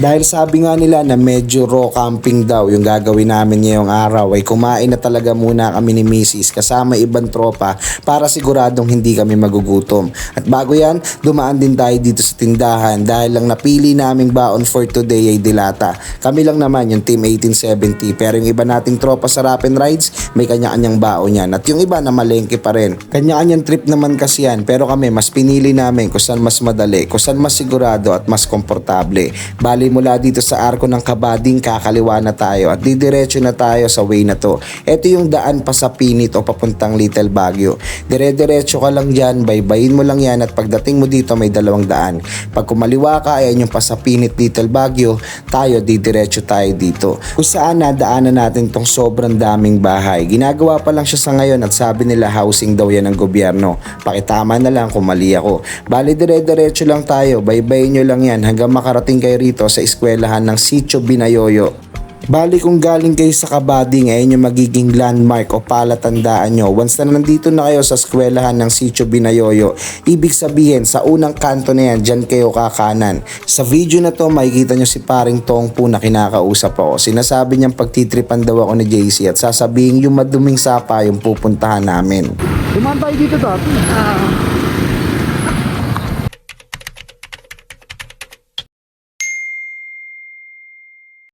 Dahil sabi nga nila na medyo raw camping daw yung gagawin namin ngayong araw, ay kumain na talaga muna kami ni Mrs. kasama ibang tropa para siguradong hindi kami magugutom. At bago yan, dumaan din tayo dito sa tindahan dahil lang napili naming baon for today ay dilata. Kami lang naman yung Team 1870, pero yung iba nating tropa sa Rap and Rides may kanya-kanyang baon yan. At yung iba na malengke pa rin. Kanya-kanyang trip naman kasi yan, pero kami mas pinili namin kung saan mas madali, kung saan mas sigurado at mas komportable. Bali mula dito sa arko ng Kabading kakaliwa na tayo at didiretso na tayo sa way na to. Ito yung daan pa sa Pinit o papuntang Little Baguio. Dire-diretso ka lang dyan, baybayin mo lang yan at pagdating mo dito may dalawang daan. Pag kumaliwa ka, ayan yung pa sa Pinit Little Baguio, tayo didiretso tayo dito. Kung saan nadaanan natin tong sobrang daming bahay. Ginagawa pa lang siya sa ngayon at sabi nila housing daw yan ng gobyerno. Pakitama na lang kung mali ako. Bali dire-diretso lang tayo, baybayin nyo lang yan hanggang makarating kayo rito sa eskwelahan ng Sitio Binayoyo. Bali kung galing kayo sa Kabading, ayun yung magiging landmark o palatandaan nyo. Once na nandito na kayo sa eskwelahan ng Sitio Binayoyo, ibig sabihin sa unang kanto na yan, dyan kayo kakanan. Sa video na to, makikita nyo si paring Tongpo na kinakausap ako. Sinasabi niyang pagtitripan daw ako ni JC at sasabihin yung maduming sapa yung pupuntahan namin. Dumaan tayo dito, Tat.